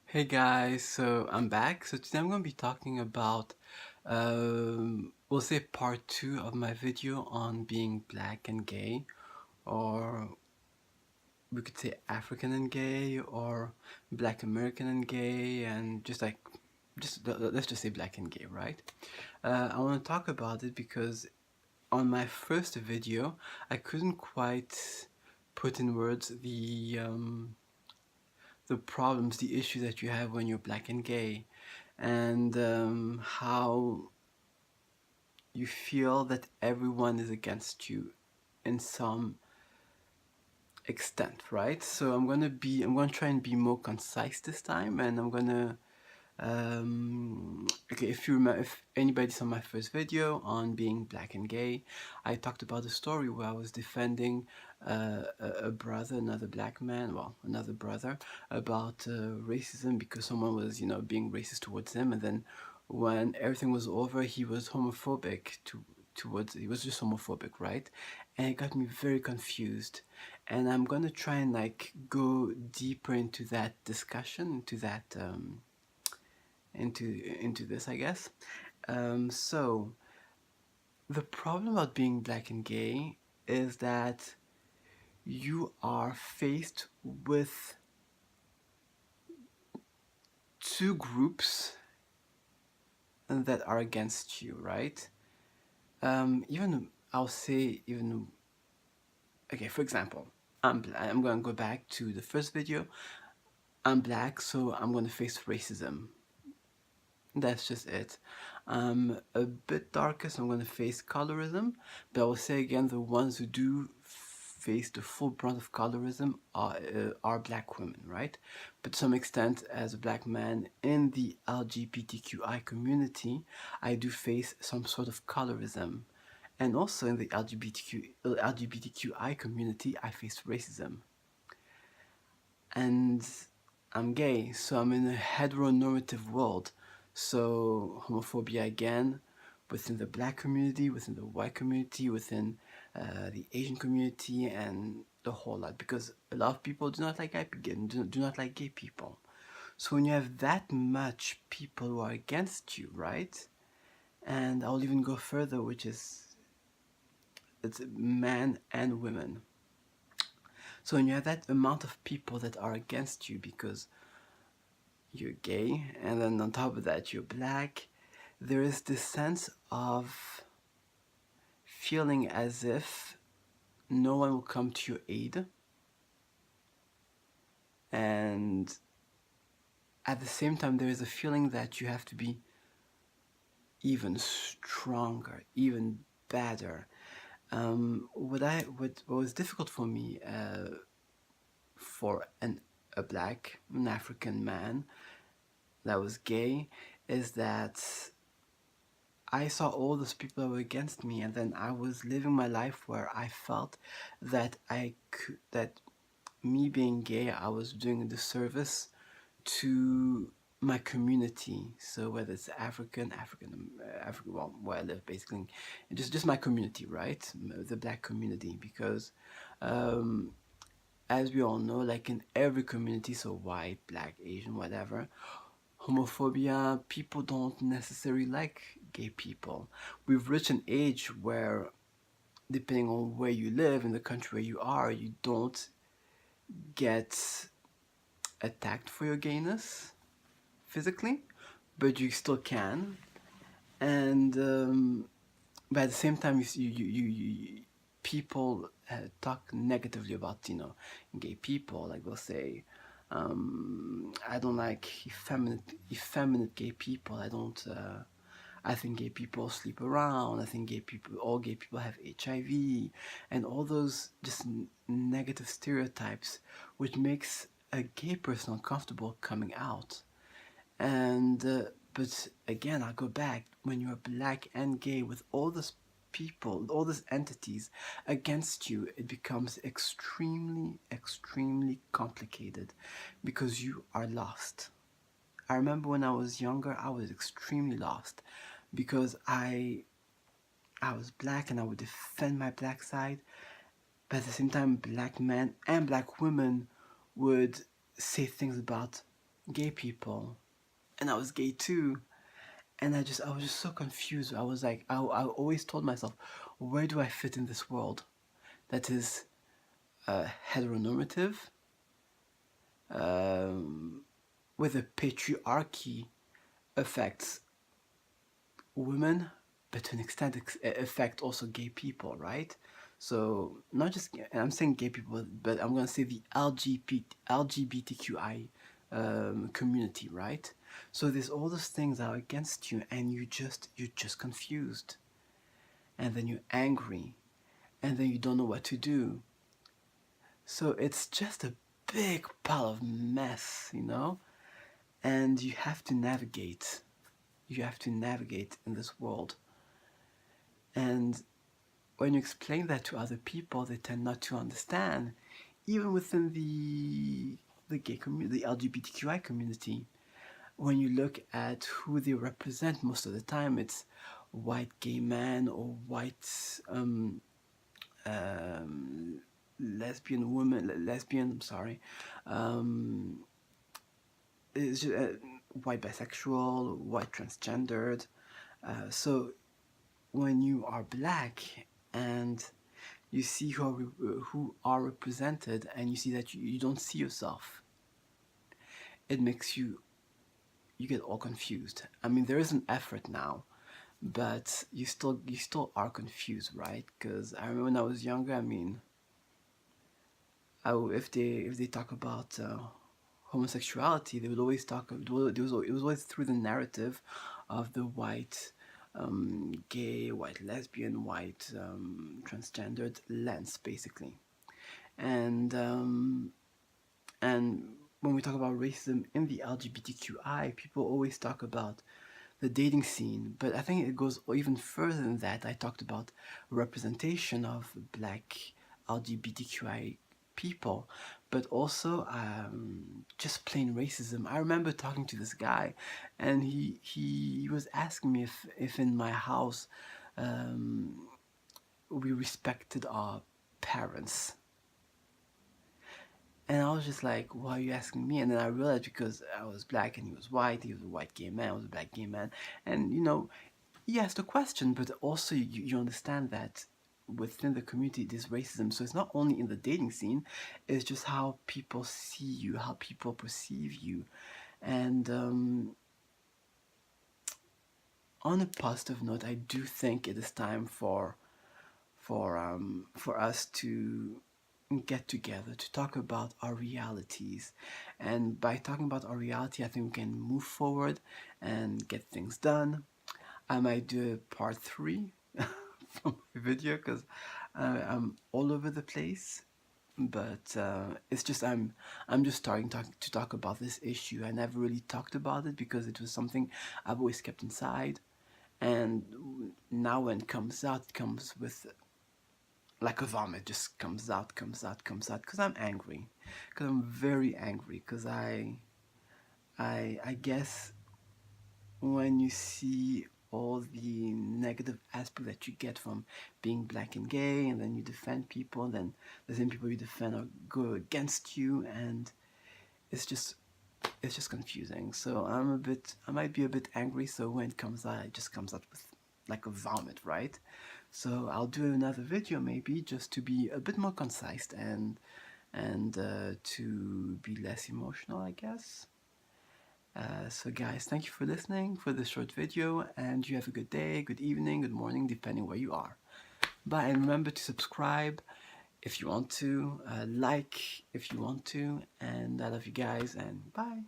Hey guys, so I'm back. So today I'm going to be talking about, we'll say part two of my video on being black and gay, or we could say African and gay, or black American and gay, and let's just say black and gay, right? I want to talk about it because on my first video, I couldn't quite put in words the problems, the issues that you have when you're black and gay, and how you feel that everyone is against you in some extent, right? So I'm gonna try and be more concise this time, and I'm gonna okay, if you remember, if anybody saw my first video on being black and gay, I talked about a story where I was defending a brother, another black man, well, another brother, about racism because someone was, being racist towards him, and then when everything was over, he was homophobic towards, he was just homophobic, right? And it got me very confused. And I'm gonna try and like go deeper into that discussion, into this, I guess. So the problem about being black and gay is that you are faced with two groups that are against you, right? Even I'll say even okay. For example, I'm gonna go back to the first video. I'm black, so I'm gonna face racism. That's just it. I'm a bit darker, so I'm going to face colorism, but I will say again, the ones who do face the full brunt of colorism are black women, right? But to some extent, as a black man in the LGBTQI community, I do face some sort of colorism. And also in the LGBTQI community, I face racism. And I'm gay, so I'm in a heteronormative world. So homophobia again, within the black community, within the white community, within the Asian community, and the whole lot. Because a lot of people do not like do not like gay people. So when you have that much people who are against you, right? And I'll even go further, which is it's men and women. So when you have that amount of people that are against you because you're gay, and then on top of that, you're black, there is this sense of feeling as if no one will come to your aid, and at the same time, there is a feeling that you have to be even stronger, even better. What was difficult for me, for an African man that was gay, is that I saw all those people that were against me, and then I was living my life where I felt that that me being gay, I was doing a disservice to my community. So whether it's African, well, where I live, basically, just my community, right? The black community, because um, as we all know, like in every community, so white, black, Asian, whatever, homophobia, people don't necessarily like gay people. We've reached an age where, depending on where you live in the country where you are, you don't get attacked for your gayness physically, but you still can. And but at the same time, people talk negatively about gay people. Like they'll say, I don't like effeminate gay people. I don't. I think gay people sleep around. I think all gay people have HIV, and all those just negative stereotypes, which makes a gay person uncomfortable coming out. And but again, I'll go back. When you're black and gay, with all these people, all these entities against you, it becomes extremely, extremely complicated because you are lost. I remember when I was younger, I was extremely lost because I was black and I would defend my black side, but at the same time, black men and black women would say things about gay people, and I was gay too. And I was just so confused. I was like, I always told myself, where do I fit in this world that is heteronormative, um, with a patriarchy affects women, but to an extent affect also gay people, right? So not just, and I'm saying gay people, but I'm gonna say the LGBTQI community, right? So there's all those things that are against you, and you're just confused, and then you're angry, and then you don't know what to do. So it's just a big pile of mess, you know, and you have to navigate. You have to navigate in this world, and when you explain that to other people, they tend not to understand, even within the gay community, the LGBTQI community. When you look at who they represent, most of the time it's white gay men or white lesbian woman, lesbian. I'm sorry, um, it's just, white bisexual, white transgendered. So when you are black and you see who are represented and you see that you don't see yourself, it makes you get all confused. I mean, there is an effort now, but you still are confused, right? Because I remember when I was younger, I mean, if they talk about homosexuality, they would always talk. It was always through the narrative of the white, gay, white lesbian, white transgendered lens, basically. And and when we talk about racism in the LGBTQI, people always talk about the dating scene, but I think it goes even further than that. I talked about representation of black LGBTQI people, but also just plain racism. I remember talking to this guy, and he was asking me if in my house um, we respected our parents. And I was just like, why are you asking me? And then I realized because I was black and he was white, he was a white gay man, I was a black gay man. And, you know, he asked a question, but also you understand that within the community there's racism. So it's not only in the dating scene, it's just how people see you, how people perceive you. And on a positive note, I do think it is time for us to get together to talk about our realities. And by talking about our reality, I think we can move forward and get things done. I might do a part 3 from my video because I'm all over the place. But it's just I'm just starting to talk about this issue. I never really talked about it because it was something I've always kept inside. And now when it comes out, it comes with like a vomit, just comes out, because I'm angry, because I'm very angry, because I guess when you see all the negative aspect that you get from being black and gay, and then you defend people, and then the same people you defend are go against you, and it's just confusing. So I might be a bit angry. So when it comes out, it just comes out with like a vomit, right? So I'll do another video maybe just to be a bit more concise and to be less emotional, I guess. So guys, thank you for listening for this short video, and you have a good day, good evening, good morning, depending where you are. Bye, and remember to subscribe if you want to, like if you want to, and I love you guys, and bye.